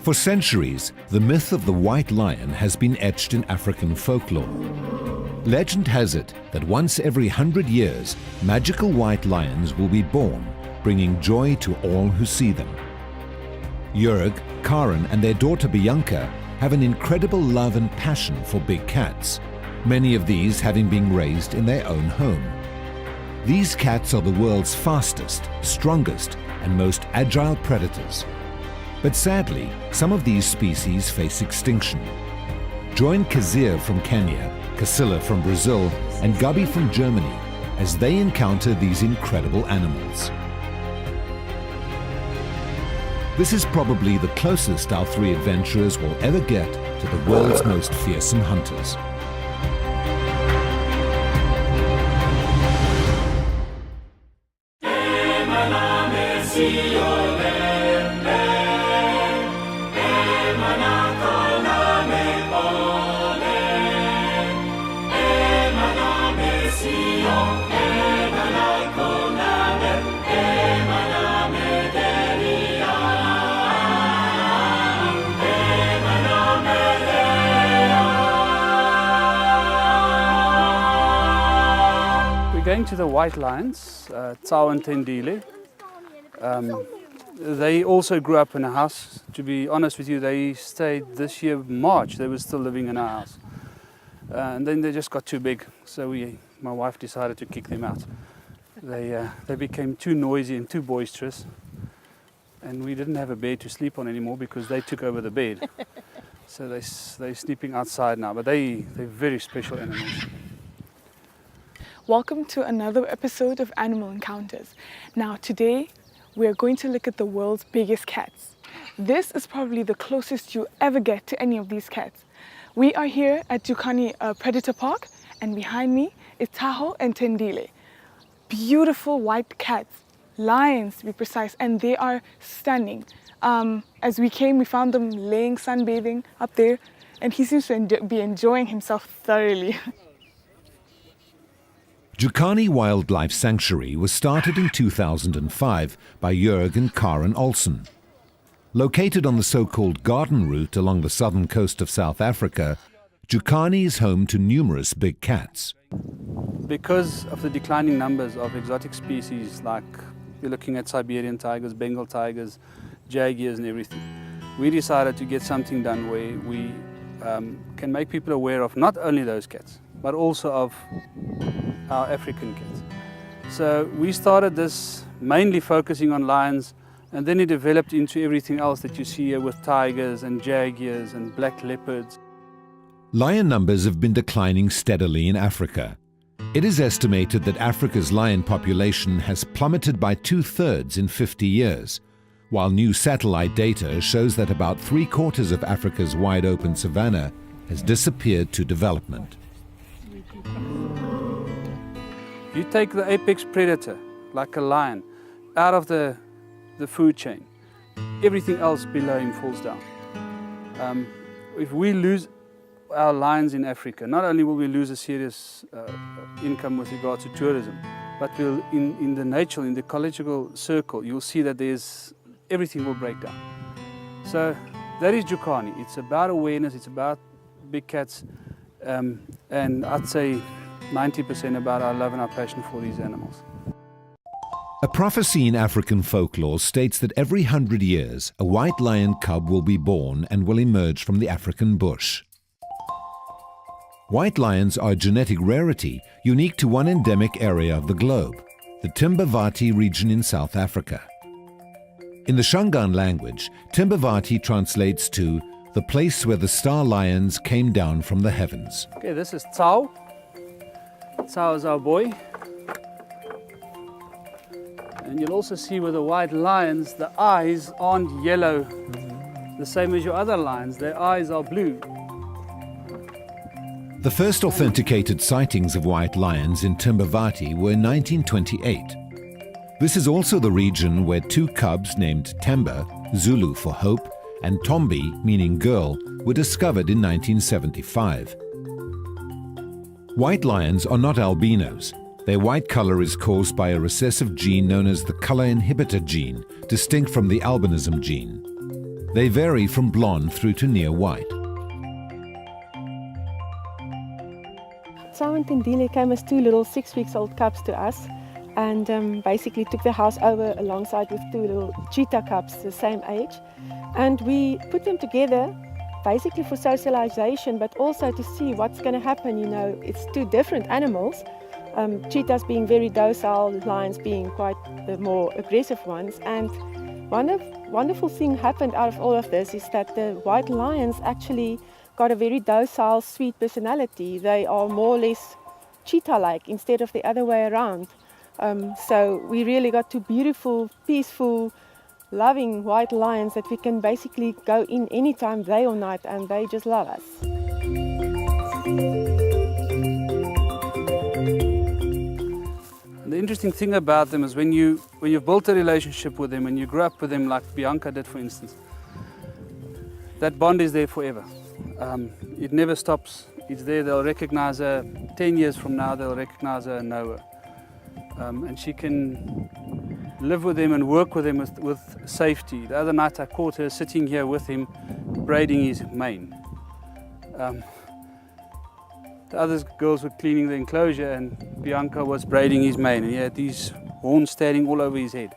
For centuries, the myth of the white lion has been etched in African folklore. Legend has it that once every 100 years, magical white lions will be born, bringing joy to all who see them. Jörg, Karen and their daughter Bianca have an incredible love and passion for big cats, many of these having been raised in their own home. These cats are the world's fastest, strongest and most agile predators. But sadly, some of these species face extinction. Join Kazir from Kenya, Casilla from Brazil and Gabi from Germany as they encounter these incredible animals. This is probably the closest our three adventurers will ever get to the world's most fearsome hunters. Going to the white lions, Tsao and Tendile. They also grew up in a house. To be honest with you, they stayed this year, March, they were still living in our house. And then they just got too big, so my wife decided to kick them out. They became too noisy and too boisterous, and we didn't have a bed to sleep on anymore because they took over the bed. So they're sleeping outside now, but they're very special animals. Welcome to another episode of Animal Encounters. Now today we're going to look at the world's biggest cats. This is probably the closest you ever get to any of these cats. We are here at Jukani Predator Park, and behind me is Tahoe and Tendile. Beautiful white cats, lions to be precise, and they are stunning. As we came, we found them laying sunbathing up there, and he seems to be enjoying himself thoroughly. Jukani Wildlife Sanctuary was started in 2005 by Jörg and Karen Olsen. Located on the so-called garden route along the southern coast of South Africa, Jukani is home to numerous big cats. Because of the declining numbers of exotic species, like you're looking at Siberian tigers, Bengal tigers, jaguars and everything, we decided to get something done where we can make people aware of not only those cats, but also of our African cats. So we started this mainly focusing on lions, and then it developed into everything else that you see here with tigers and jaguars and black leopards. Lion numbers have been declining steadily in Africa. It is estimated that Africa's lion population has plummeted by 2/3 in 50 years, while new satellite data shows that about 3/4 of Africa's wide-open savanna has disappeared to development. You take the apex predator, like a lion, out of the food chain, everything else below him falls down. If we lose our lions in Africa, not only will we lose a serious income with regard to tourism, but we'll, in the nature, in the ecological circle, you'll see that everything will break down. So that is Jukani. It's about awareness, it's about big cats, and I'd say 90% about our love and our passion for these animals. A prophecy in African folklore states that every 100 years, a white lion cub will be born and will emerge from the African bush. White lions are a genetic rarity unique to one endemic area of the globe, the Timbavati region in South Africa. In the Shangaan language, Timbavati translates to the place where the star lions came down from the heavens. Okay, this is Tsao. Tsao is our boy. And you'll also see with the white lions, the eyes aren't yellow, the same as your other lions. Their eyes are blue. The first authenticated sightings of white lions in Timbavati were in 1928. This is also the region where two cubs named Temba, Zulu for hope, and Tombi, meaning girl, were discovered in 1975. White lions are not albinos. Their white color is caused by a recessive gene known as the color inhibitor gene, distinct from the albinism gene. They vary from blonde through to near white. Simon Tindile came as 2 little 6-week-old cubs to us and basically took the house over alongside with 2 little cheetah cubs the same age. And we put them together basically for socialization, but also to see what's going to happen. You know, it's 2 different animals, cheetahs being very docile, lions being quite the more aggressive ones. And wonderful thing happened out of all of this is that the white lions actually got a very docile, sweet personality. They are more or less cheetah-like instead of the other way around. So we really got 2 beautiful, peaceful, loving white lions that we can basically go in anytime, day or night, and they just love us. The interesting thing about them is when you've built a relationship with them and you grew up with them like Bianca did, for instance, that bond is there forever. It never stops. It's there. They'll recognize her 10 years from now. They'll recognize her and know her, and she can live with him and work with him with safety. The other night I caught her sitting here with him, braiding his mane. The other girls were cleaning the enclosure and Bianca was braiding his mane, and he had these horns standing all over his head.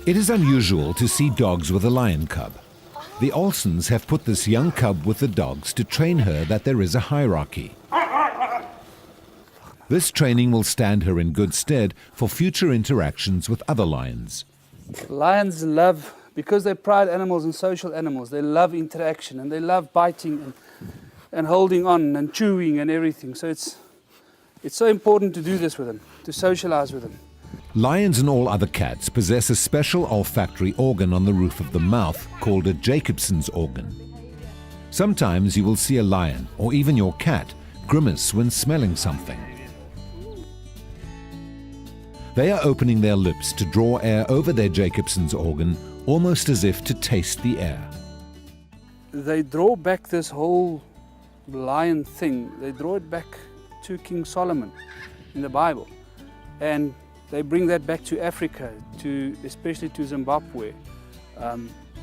It is unusual to see dogs with a lion cub. The Olsons have put this young cub with the dogs to train her that there is a hierarchy. This training will stand her in good stead for future interactions with other lions. Lions love, because they're pride animals and social animals, they love interaction and they love biting and holding on and chewing and everything. So it's so important to do this with them, to socialize with them. Lions and all other cats possess a special olfactory organ on the roof of the mouth called a Jacobson's organ. Sometimes you will see a lion, or even your cat, grimace when smelling something. They are opening their lips to draw air over their Jacobson's organ, almost as if to taste the air. They draw back this whole lion thing, they draw it back to King Solomon in the Bible. And they bring that back to Africa, especially to Zimbabwe.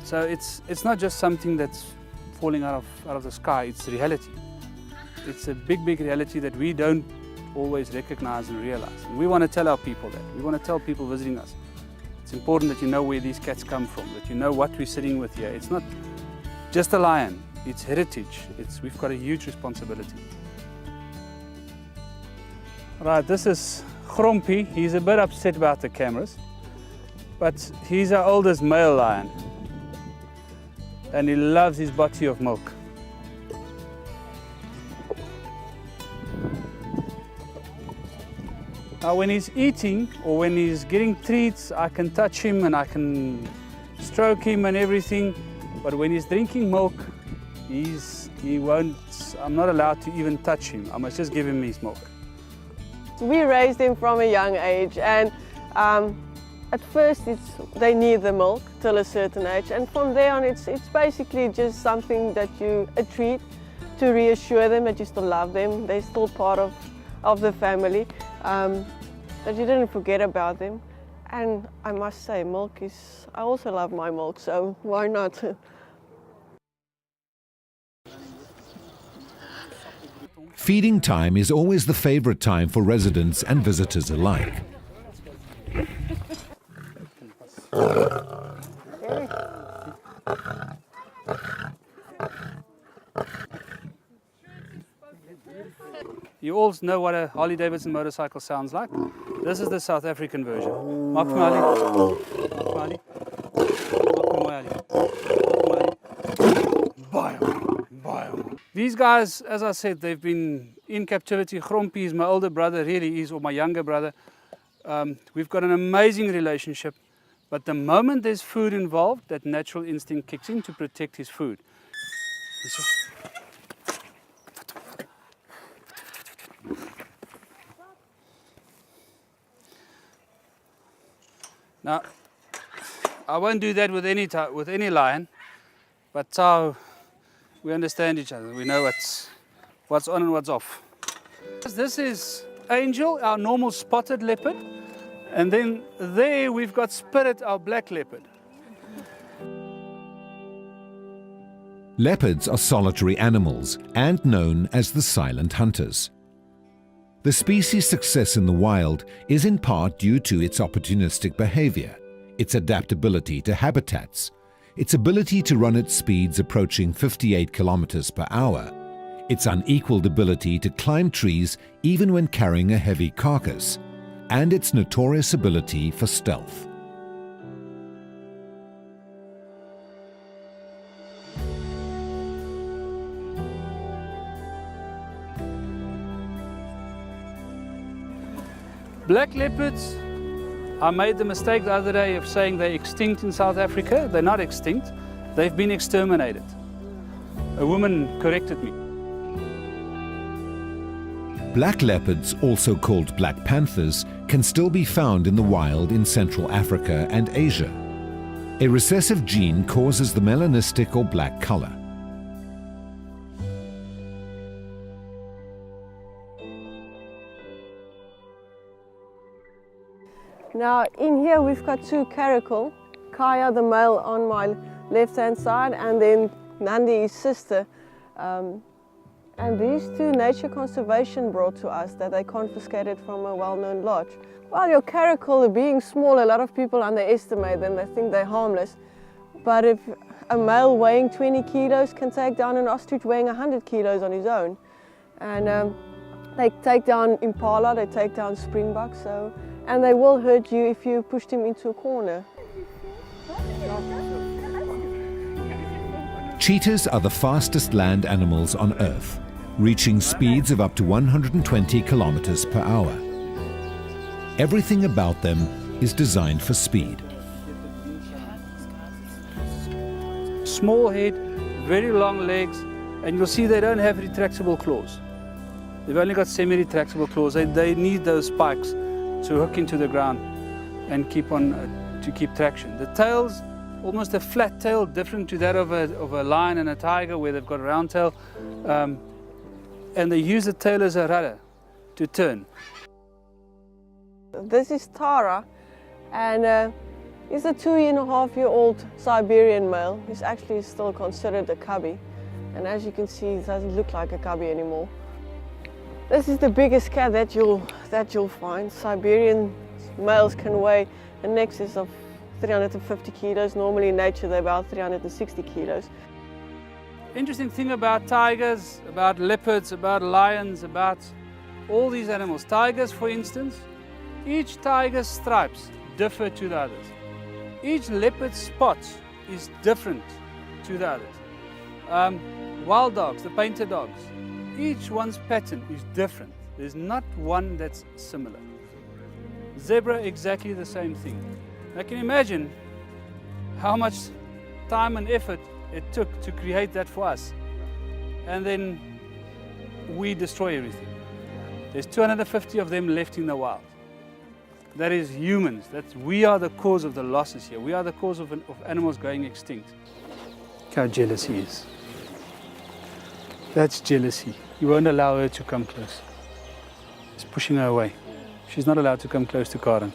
So it's not just something that's falling out of the sky, it's reality. It's a big reality that we don't always recognize and realize. And we want to tell our people that. We want to tell people visiting us. It's important that you know where these cats come from, that you know what we're sitting with here. It's not just a lion, it's heritage. We've got a huge responsibility. Right, this is Grompie. He's a bit upset about the cameras, but he's our oldest male lion and he loves his bottle of milk. Now when he's eating or when he's getting treats, I can touch him and I can stroke him and everything, but when he's drinking milk, I'm not allowed to even touch him. I must just give him his milk. We raised him from a young age, and at first they need the milk till a certain age, and from there on it's basically just something that a treat to reassure them that you still love them, they're still part of the family, that you didn't forget about them. And I must say, I also love my milk, so why not? Feeding time is always the favorite time for residents and visitors alike. You all know what a Harley-Davidson motorcycle sounds like. This is the South African version. Maak vir my Harley. Maak vir my Harley. These guys, as I said, they've been in captivity. Grompie is my older brother, really is, or my younger brother. We've got an amazing relationship, but the moment there's food involved, that natural instinct kicks in to protect his food. Now, I won't do that with any lion, but we understand each other. We know what's on and what's off. This is Angel, our normal spotted leopard. And then there we've got Spirit, our black leopard. Leopards are solitary animals and known as the silent hunters. The species' success in the wild is in part due to its opportunistic behavior, its adaptability to habitats, its ability to run at speeds approaching 58 kilometers per hour, its unequaled ability to climb trees even when carrying a heavy carcass, and its notorious ability for stealth. Black leopards, I made the mistake the other day of saying they're extinct in South Africa. They're not extinct, they've been exterminated. A woman corrected me. Black leopards, also called black panthers, can still be found in the wild in Central Africa and Asia. A recessive gene causes the melanistic or black color. Now in here we've got two caracal, Kaya the male on my left hand side and then Nandi his sister. And these two nature conservation brought to us that they confiscated from a well-known lodge. Well, your caracal being small, a lot of people underestimate them, they think they're harmless. But if a male weighing 20 kilos can take down an ostrich weighing 100 kilos on his own. And they take down impala, they take down springboks, and they will hurt you if you push them into a corner. Cheetahs are the fastest land animals on Earth, reaching speeds of up to 120 kilometers per hour. Everything about them is designed for speed. Small head, very long legs, and you'll see they don't have retractable claws. They've only got semi-retractable claws. They need those spikes to hook into the ground and keep traction. The tail's almost a flat tail, different to that of a lion and a tiger where they've got a round tail. And they use the tail as a rudder to turn. This is Tara, and he's a 2.5-year-old Siberian male. He's actually still considered a cubby, and as you can see, he doesn't look like a cubby anymore. This is the biggest cat that you'll find. Siberian males can weigh in excess of 350 kilos. Normally in nature they're about 360 kilos. Interesting thing about tigers, about leopards, about lions, about all these animals. Tigers, for instance, each tiger's stripes differ to the others. Each leopard's spots is different to the others. Wild dogs, the painter dogs, each one's pattern is different. There's not one that's similar. Zebra, exactly the same thing. I can imagine how much time and effort it took to create that for us. And then we destroy everything. There's 250 of them left in the wild. That is humans. We are the cause of the losses here. We are the cause of animals going extinct. Look how jealous he is. That's jealousy. You won't allow her to come close. He's pushing her away. She's not allowed to come close to Karen.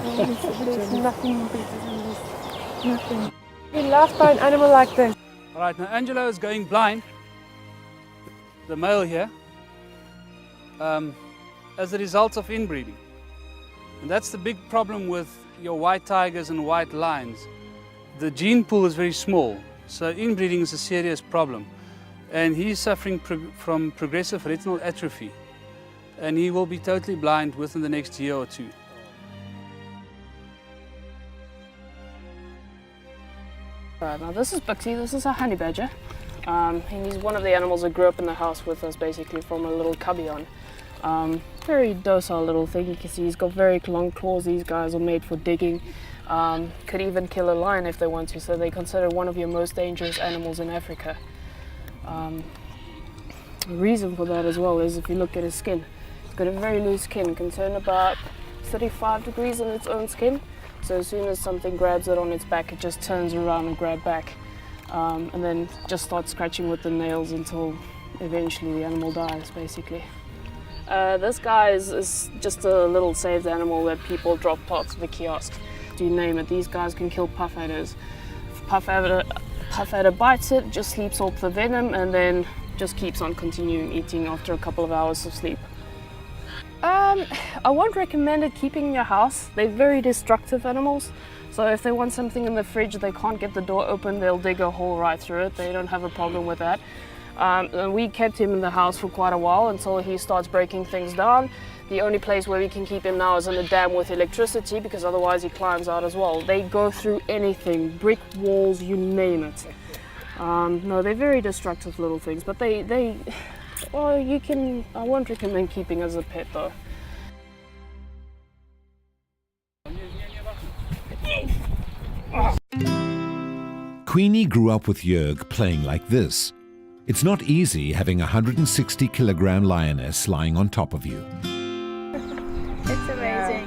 There's nothing better than this. Nothing. Be loved by an animal like this. All right, now Angelo is going blind, the male here, as a result of inbreeding. And that's the big problem with your white tigers and white lions. The gene pool is very small, so inbreeding is a serious problem. And he's suffering from progressive retinal atrophy, and he will be totally blind within the next year or two. Right, now this is Bixie, this is a honey badger. And he's one of the animals that grew up in the house with us basically from a little cubby on. Very docile little thing. You can see he's got very long claws. These guys are made for digging. Could even kill a lion if they want to, so they consider one of your most dangerous animals in Africa. The reason for that as well is if you look at his skin, he's got a very loose skin, can turn about 35 degrees in its own skin. So as soon as something grabs it on its back, it just turns around and grabs back. And then just starts scratching with the nails until eventually the animal dies, basically. This guy is just a little saved animal that people drop parts of the kiosk. You name it, these guys can kill puff adders. If puff adder bites it, just sleeps off the venom and then just keeps on continuing eating after a couple of hours of sleep. I won't recommend it keeping in your house. They're very destructive animals. So if they want something in the fridge, they can't get the door open, they'll dig a hole right through it. They don't have a problem with that. And we kept him in the house for quite a while until he starts breaking things down. The only place where we can keep him now is in a dam with electricity, because otherwise he climbs out as well. They go through anything, brick walls, you name it. No, they're very destructive little things, but well, I won't recommend keeping as a pet though. Queenie grew up with Jörg playing like this. It's not easy having a 160-kilogram lioness lying on top of you. It's amazing.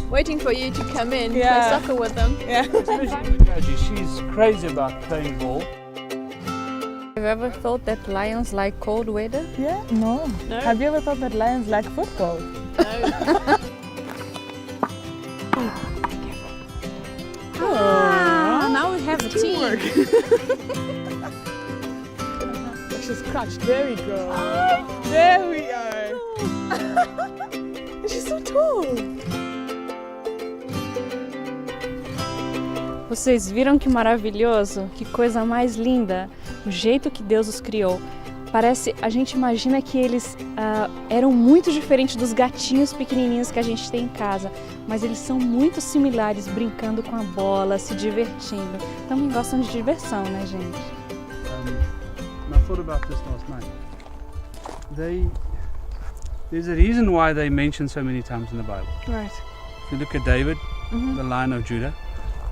Waiting for you to come in, play soccer with them. She's crazy about playing ball. Have you ever thought that lions like cold weather? Yeah? No. Have you ever thought that lions like football? Now we have a team. She's crouched. There we go. There we are. She's so tall. Vocês viram que maravilhoso? Que coisa mais linda! O jeito que Deus os criou. A gente imagina que eles eram muito diferentes dos gatinhos pequenininhos que a gente tem em casa, mas eles são muito similares, brincando com a bola, se divertindo. Também gostam de diversão, né, gente? I thought about this last night. There's a reason why they mentioned so many times in the Bible. Right. If you look at David, the Lion of Judah,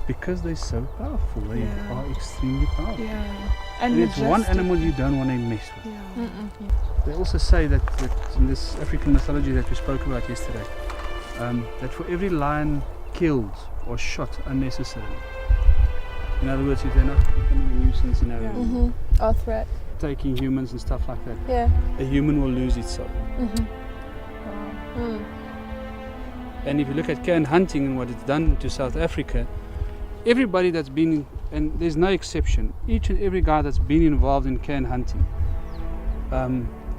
because they're so powerful, they are extremely powerful. Yeah. And it's one animal you don't want to mess with. Yeah. They also say that in this African mythology that we spoke about yesterday, that for every lion killed or shot unnecessarily, in other words, if they're not becoming a nuisance, Or threat. taking humans and stuff like that, Yeah. a human will lose its soul. And if you look at canned hunting and what it's done to South Africa, everybody that's been, and there's no exception, each and every guy that's been involved in canned hunting,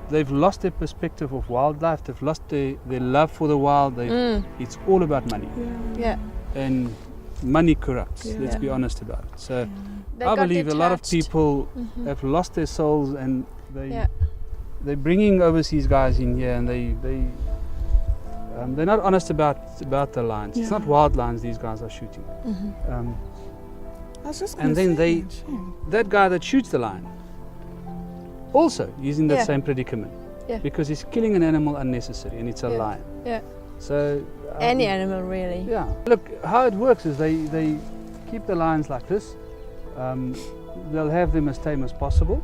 they've lost their perspective of wildlife, they've lost their love for the wild. It's all about money. Yeah. And money corrupts, let's be honest about it. So They I got believe a lot of detached. people have lost their souls, and they're bringing overseas guys in here, and they're not honest about the lions. It's not wild lions these guys are shooting. I was just And gonna then say, that guy that shoots the lion, also he's in that Yeah. same predicament, Yeah. because he's killing an animal unnecessary, and it's a lion. Yeah. So Any animal, really. yeah. Look, how it works is they keep the lions like this. They'll have them as tame as possible,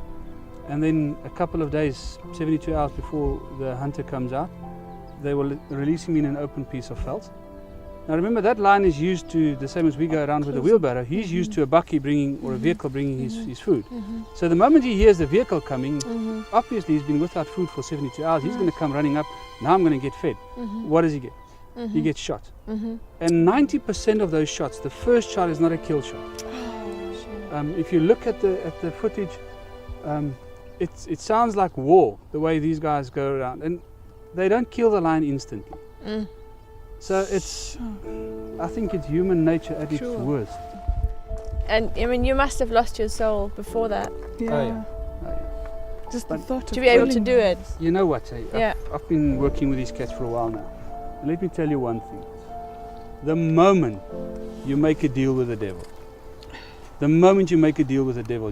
and then a couple of days, 72 hours before the hunter comes out, they will release him in an open piece of felt. Now remember, that lion is used to, the same as we go around with a wheelbarrow, he's used to a bakkie bringing, or a vehicle bringing his food. So the moment he hears the vehicle coming, obviously he's been without food for 72 hours, he's going to come running up, now I'm going to get fed. What does he get? He gets shot. And 90% of those shots, the first shot is not a kill shot. If you look at the footage, it sounds like war, the way these guys go around. And they don't kill the lion instantly. So I think it's human nature at its worst. And I mean, you must have lost your soul before that yeah. Just the thought to of be able to killing do it. You know what, eh? Yeah. I've been working with these cats for a while now. And let me tell you one thing. The moment you make a deal with the devil,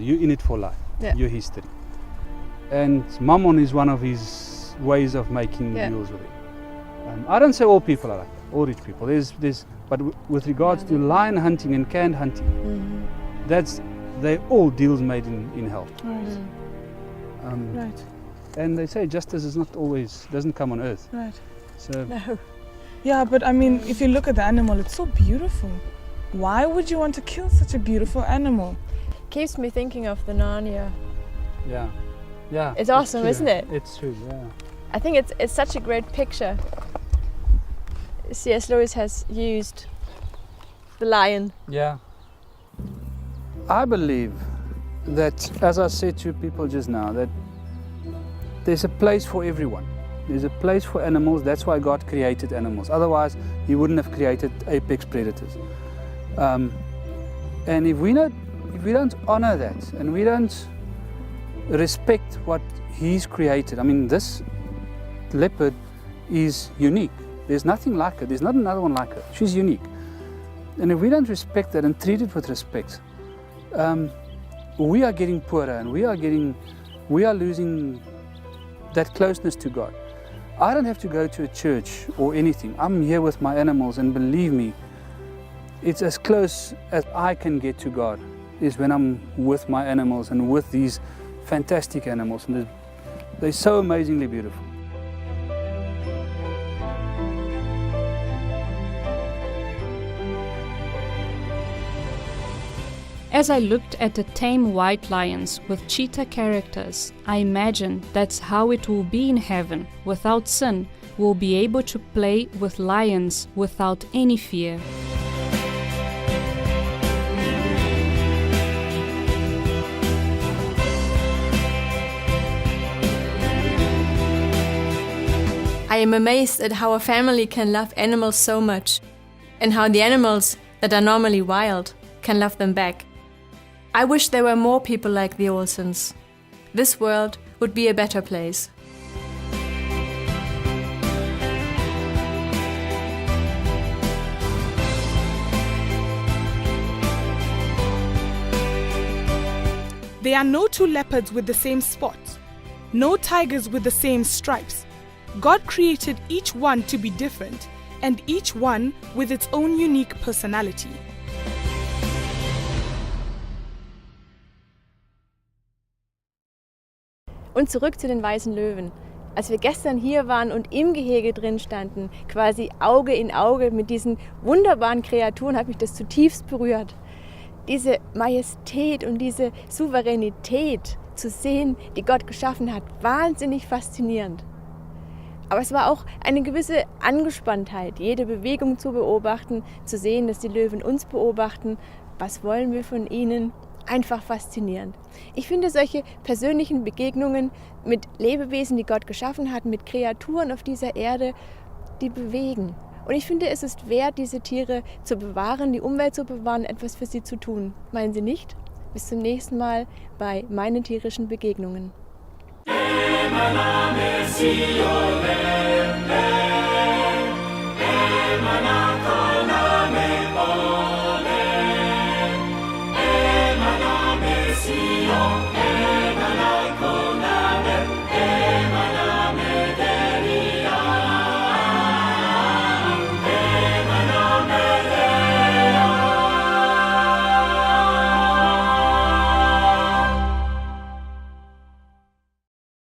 you're in it for life. Yeah. Your history. And Mammon is one of his ways of making deals with it. I don't say all people are like that, all rich people. But with regards to lion hunting and canned hunting, that's they're all deals made in hell. Right. Right. And they say justice is not always, doesn't come on earth. Right. So No. Yeah, but I mean, if you look at the animal, it's so beautiful. Why would you want to kill such a beautiful animal? Keeps me thinking of the Narnia. yeah. It's awesome, true. isn't it? It's true, yeah. I think it's such a great picture. C.S. Lewis has used the lion. Yeah. I believe that, as I said to people just now, that there's a place for everyone. There's a place for animals. That's why God created animals. Otherwise, He wouldn't have created apex predators. And if we don't honor that, and we don't respect what He's created, I mean, this leopard is unique. There's nothing like her. There's not another one like her. She's unique. And if we don't respect that and treat it with respect, we are getting poorer, and we are losing that closeness to God. I don't have to go to a church or anything. I'm here with my animals, and believe me, it's as close as I can get to God is when I'm with my animals and with these fantastic animals. And they're so amazingly beautiful. As I looked at the tame white lions with cheetah characters, I imagined that's how it will be in heaven. Without sin, we'll be able to play with lions without any fear. I am amazed at how a family can love animals so much, and how the animals that are normally wild can love them back. I wish there were more people like the Olsens. This world would be a better place. There are no two leopards with the same spots, no tigers with the same stripes. God created each one to be different, and each one with its own unique personality. Und zurück zu den weißen Löwen. Als wir gestern hier waren und im Gehege drin standen, quasi Auge in Auge mit diesen wunderbaren Kreaturen, hat mich das zutiefst berührt. Diese Majestät und diese Souveränität zu sehen, die Gott geschaffen hat, wahnsinnig faszinierend. Aber es war auch eine gewisse Angespanntheit, jede Bewegung zu beobachten, zu sehen, dass die Löwen uns beobachten. Was wollen wir von ihnen? Einfach faszinierend. Ich finde solche persönlichen Begegnungen mit Lebewesen, die Gott geschaffen hat, mit Kreaturen auf dieser Erde, die bewegen. Und ich finde, es ist wert, diese Tiere zu bewahren, die Umwelt zu bewahren, etwas für sie zu tun. Meinen Sie nicht? Bis zum nächsten Mal bei meinen tierischen Begegnungen.